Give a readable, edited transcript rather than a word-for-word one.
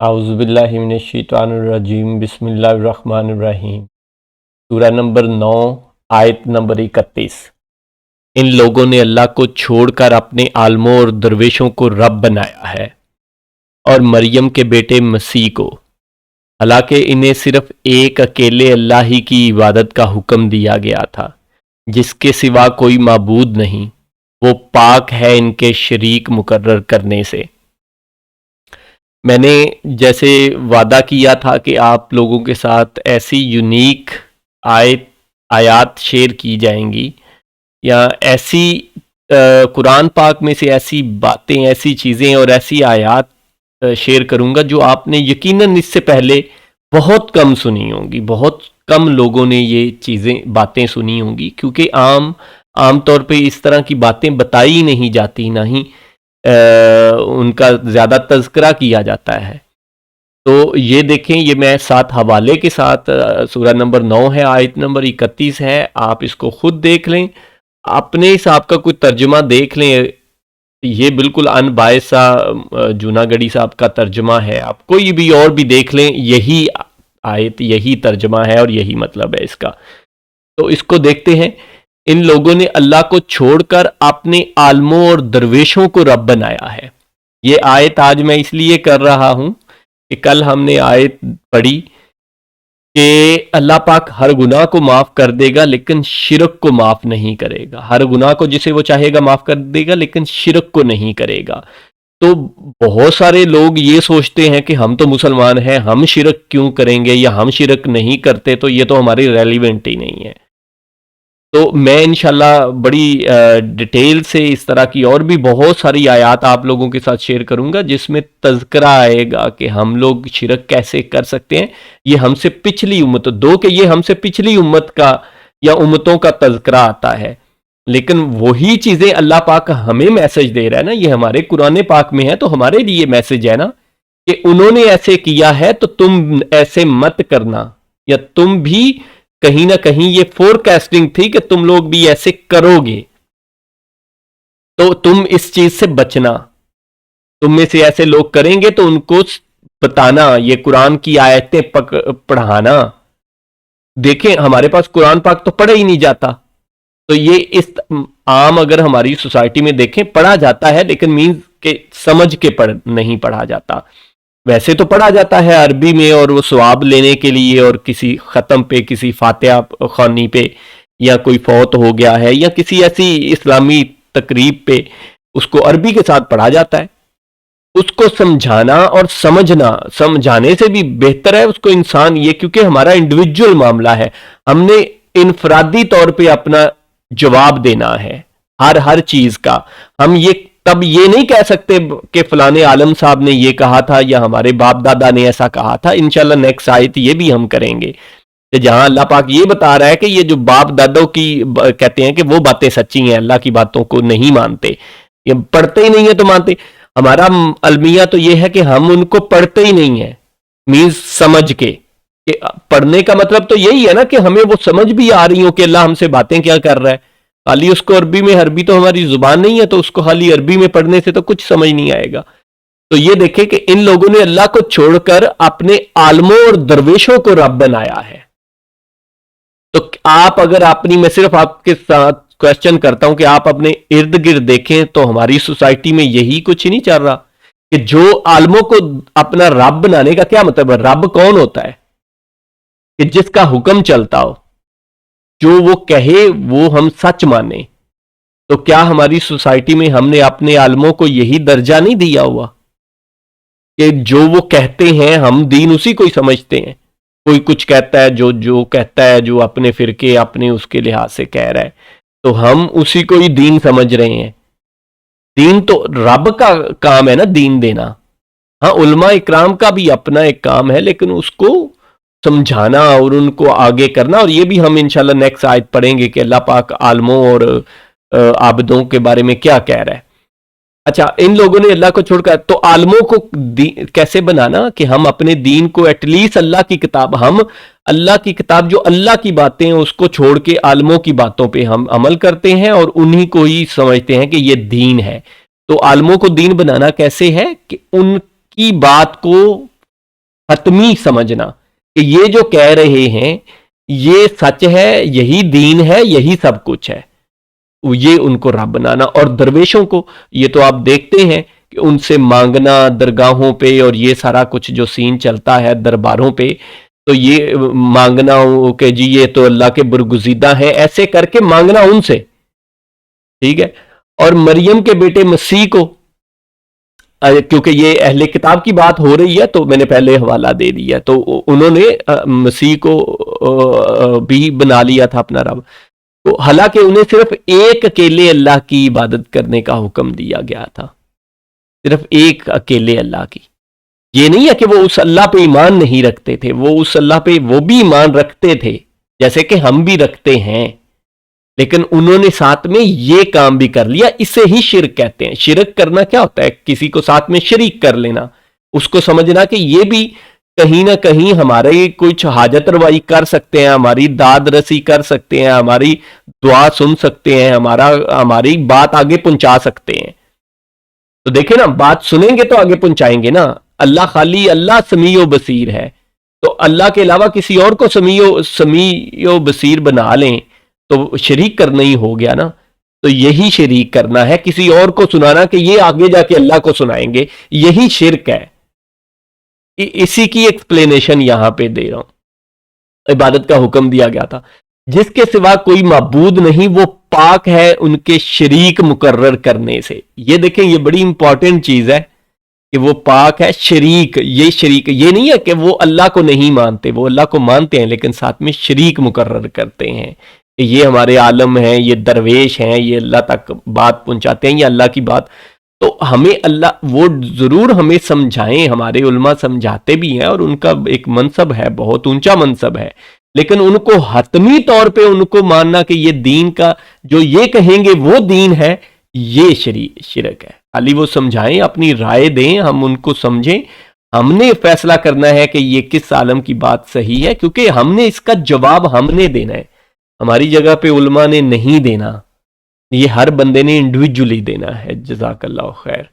اعوذ باللہ من الشیطان الرجیم بسم اللہ الرحمن الرحیم۔ سورہ نمبر 9 آیت نمبر 31۔ ان لوگوں نے اللہ کو چھوڑ کر اپنے عالموں اور درویشوں کو رب بنایا ہے اور مریم کے بیٹے مسیح کو، حالانکہ انہیں صرف ایک اکیلے اللہ ہی کی عبادت کا حکم دیا گیا تھا، جس کے سوا کوئی معبود نہیں، وہ پاک ہے ان کے شریک مقرر کرنے سے۔ میں نے جیسے وعدہ کیا تھا کہ آپ لوگوں کے ساتھ ایسی یونیک آیات شیئر کی جائیں گی، یا ایسی قرآن پاک میں سے ایسی باتیں، ایسی چیزیں اور ایسی آیات شیئر کروں گا جو آپ نے یقیناً اس سے پہلے بہت کم سنی ہوں گی، بہت کم لوگوں نے یہ باتیں سنی ہوں گی، کیونکہ عام طور پہ اس طرح کی باتیں بتائی نہیں جاتی، نہ ہی ان کا زیادہ تذکرہ کیا جاتا ہے۔ تو یہ دیکھیں، یہ میں 7 حوالے کے ساتھ، سورہ نمبر 9 ہے، آیت نمبر 31 ہے، آپ اس کو خود دیکھ لیں، اپنے حساب کا کوئی ترجمہ دیکھ لیں۔ یہ بالکل ان باعثہ جوناگڑھی صاحب کا ترجمہ ہے، آپ کوئی بھی اور بھی دیکھ لیں، یہی آیت، یہی ترجمہ ہے اور یہی مطلب ہے اس کا۔ تو اس کو دیکھتے ہیں۔ ان لوگوں نے اللہ کو چھوڑ کر اپنے عالموں اور درویشوں کو رب بنایا ہے۔ یہ آیت آج میں اس لیے کر رہا ہوں کہ کل ہم نے آیت پڑھی کہ اللہ پاک ہر گناہ کو معاف کر دے گا لیکن شرک کو معاف نہیں کرے گا۔ ہر گناہ کو جسے وہ چاہے گا معاف کر دے گا لیکن شرک کو نہیں کرے گا۔ تو بہت سارے لوگ یہ سوچتے ہیں کہ ہم تو مسلمان ہیں، ہم شرک کیوں کریں گے، یا ہم شرک نہیں کرتے تو یہ تو ہماری ریلیونٹ ہی نہیں ہے۔ تو میں انشاءاللہ بڑی ڈیٹیل سے اس طرح کی اور بھی بہت ساری آیات آپ لوگوں کے ساتھ شیئر کروں گا، جس میں تذکرہ آئے گا کہ ہم لوگ شرک کیسے کر سکتے ہیں۔ یہ ہم سے پچھلی امت، کہ یہ ہم سے پچھلی امت کا یا امتوں کا تذکرہ آتا ہے، لیکن وہی چیزیں اللہ پاک ہمیں میسج دے رہا ہے نا، یہ ہمارے قرآن پاک میں ہے، تو ہمارے لیے میسج ہے نا کہ انہوں نے ایسے کیا ہے تو تم ایسے مت کرنا، یا تم بھی کہیں نہ کہیں یہ فور کاسٹنگ تھی کہ تم لوگ بھی ایسے کرو گے، تو تم اس چیز سے بچنا، تم میں سے ایسے لوگ کریں گے تو ان کو بتانا، یہ قرآن کی آیتیں پڑھانا۔ دیکھیں ہمارے پاس قرآن پاک تو پڑھا ہی نہیں جاتا، تو یہ اس عام اگر ہماری سوسائٹی میں دیکھیں پڑھا جاتا ہے، لیکن مینز کہ سمجھ کے نہیں پڑھا جاتا۔ ویسے تو پڑھا جاتا ہے عربی میں، اور وہ ثواب لینے کے لیے، اور کسی ختم پہ، کسی فاتحہ خوانی پہ، یا کوئی فوت ہو گیا ہے، یا کسی ایسی اسلامی تقریب پہ اس کو عربی کے ساتھ پڑھا جاتا ہے۔ اس کو سمجھانا اور سمجھانے سے بھی بہتر ہے اس کو انسان، یہ کیونکہ ہمارا انڈیویجول معاملہ ہے، ہم نے انفرادی طور پہ اپنا جواب دینا ہے ہر چیز کا۔ ہم تب یہ نہیں کہہ سکتے کہ فلانے عالم صاحب نے یہ کہا تھا، یا ہمارے باپ دادا نے ایسا کہا تھا۔ انشاءاللہ نیکسٹ آیت یہ بھی ہم کریں گے کہ جہاں اللہ پاک یہ بتا رہا ہے کہ یہ جو باپ دادوں کی کہتے ہیں کہ وہ باتیں سچی ہیں، اللہ کی باتوں کو نہیں مانتے، یہ پڑھتے ہی نہیں ہیں تو مانتے۔ ہمارا المیہ تو یہ ہے کہ ہم ان کو پڑھتے ہی نہیں ہیں، مینز سمجھ کے، کہ پڑھنے کا مطلب تو یہی ہے نا کہ ہمیں وہ سمجھ بھی آ رہی ہوں کہ اللہ ہم سے باتیں کیا کر رہا ہے۔ خالی اس کو عربی میں، عربی تو ہماری زبان نہیں ہے، تو اس کو خالی عربی میں پڑھنے سے تو کچھ سمجھ نہیں آئے گا۔ تو یہ دیکھیں کہ ان لوگوں نے اللہ کو چھوڑ کر اپنے عالموں اور درویشوں کو رب بنایا ہے۔ تو آپ اگر میں صرف آپ کے ساتھ کوشچن کرتا ہوں کہ آپ اپنے ارد گرد دیکھیں تو ہماری سوسائٹی میں یہی کچھ نہیں چل رہا کہ جو عالموں کو اپنا رب بنانے کا کیا مطلب ہے؟ رب کون ہوتا ہے؟ کہ جس کا حکم چلتا ہو، جو وہ کہے وہ ہم سچ مانیں۔ تو کیا ہماری سوسائٹی میں ہم نے اپنے عالموں کو یہی درجہ نہیں دیا ہوا کہ جو وہ کہتے ہیں ہم دین اسی کو ہی سمجھتے ہیں؟ کوئی کچھ کہتا ہے، جو کہتا ہے، جو اپنے فرقے، اپنے اس کے لحاظ سے کہہ رہا ہے، تو ہم اسی کو ہی دین سمجھ رہے ہیں۔ دین تو رب کا کام ہے نا، دین دینا۔ ہاں علماء اکرام کا بھی اپنا ایک کام ہے، لیکن اس کو سمجھانا اور ان کو آگے کرنا، اور یہ بھی ہم انشاءاللہ نیکسٹ آیت پڑھیں گے کہ اللہ پاک عالموں اور عابدوں کے بارے میں کیا کہہ رہا ہے۔ اچھا، ان لوگوں نے اللہ کو چھوڑ کر، تو عالموں کو کیسے بنانا کہ ہم اپنے دین کو ایٹ لیسٹ اللہ کی کتاب، ہم اللہ کی کتاب جو اللہ کی باتیں ہیں اس کو چھوڑ کے عالموں کی باتوں پہ ہم عمل کرتے ہیں اور انہی کو ہی سمجھتے ہیں کہ یہ دین ہے۔ تو عالموں کو دین بنانا کیسے ہے کہ ان کی بات کو حتمی سمجھنا کہ یہ جو کہہ رہے ہیں یہ سچ ہے، یہی دین ہے، یہی سب کچھ ہے، یہ ان کو رب بنانا۔ اور درویشوں کو یہ تو آپ دیکھتے ہیں کہ ان سے مانگنا درگاہوں پہ، اور یہ سارا کچھ جو سین چلتا ہے درباروں پہ، تو یہ مانگنا کہ جی یہ تو اللہ کے برگزیدہ ہیں، ایسے کر کے مانگنا ان سے، ٹھیک ہے۔ اور مریم کے بیٹے مسیح کو، کیونکہ یہ اہل کتاب کی بات ہو رہی ہے تو میں نے پہلے حوالہ دے دیا، تو انہوں نے مسیح کو بھی بنا لیا تھا اپنا رب، تو حالانکہ انہیں صرف ایک اکیلے اللہ کی عبادت کرنے کا حکم دیا گیا تھا، صرف ایک اکیلے اللہ کی۔ یہ نہیں ہے کہ وہ اس اللہ پہ ایمان نہیں رکھتے تھے، وہ اس اللہ پہ وہ بھی ایمان رکھتے تھے جیسے کہ ہم بھی رکھتے ہیں، لیکن انہوں نے ساتھ میں یہ کام بھی کر لیا۔ اسے ہی شرک کہتے ہیں۔ شرک کرنا کیا ہوتا ہے؟ کسی کو ساتھ میں شریک کر لینا، اس کو سمجھنا کہ یہ بھی کہیں نہ کہیں ہمارے کچھ حاجت روائی کر سکتے ہیں، ہماری داد رسی کر سکتے ہیں، ہماری دعا سن سکتے ہیں، ہماری بات آگے پہنچا سکتے ہیں۔ تو دیکھیں نا، بات سنیں گے تو آگے پہنچائیں گے نا۔ اللہ خالی اللہ سمیع و بصیر ہے، تو اللہ کے علاوہ کسی اور کو سمیع و بصیر بنا لیں تو شریک کرنا ہی ہو گیا نا۔ تو یہی شریک کرنا ہے، کسی اور کو سنانا کہ یہ آگے جا کے اللہ کو سنائیں گے، یہی شرک ہے۔ اسی کی ایکسپلینیشن یہاں پہ دے رہا ہوں۔ عبادت کا حکم دیا گیا تھا، جس کے سوا کوئی معبود نہیں، وہ پاک ہے ان کے شریک مقرر کرنے سے۔ یہ دیکھیں، یہ بڑی امپورٹنٹ چیز ہے کہ وہ پاک ہے۔ شریک، یہ شریک یہ نہیں ہے کہ وہ اللہ کو نہیں مانتے، وہ اللہ کو مانتے ہیں لیکن ساتھ میں شریک مقرر کرتے ہیں کہ یہ ہمارے عالم ہیں، یہ درویش ہیں، یہ اللہ تک بات پہنچاتے ہیں، یہ اللہ کی بات۔ تو ہمیں اللہ وہ ضرور ہمیں سمجھائیں، ہمارے علماء سمجھاتے بھی ہیں، اور ان کا ایک منصب ہے، بہت اونچا منصب ہے، لیکن ان کو حتمی طور پہ ان کو ماننا کہ یہ دین کا جو یہ کہیں گے وہ دین ہے، یہ شرک ہے۔ خالی وہ سمجھائیں، اپنی رائے دیں، ہم ان کو سمجھیں۔ ہم نے فیصلہ کرنا ہے کہ یہ کس عالم کی بات صحیح ہے، کیونکہ ہم نے اس کا جواب ہم نے دینا ہے، ہماری جگہ پہ علماء نے نہیں دینا، یہ ہر بندے نے انڈیویجولی دینا ہے۔ جزاک اللہ خیر۔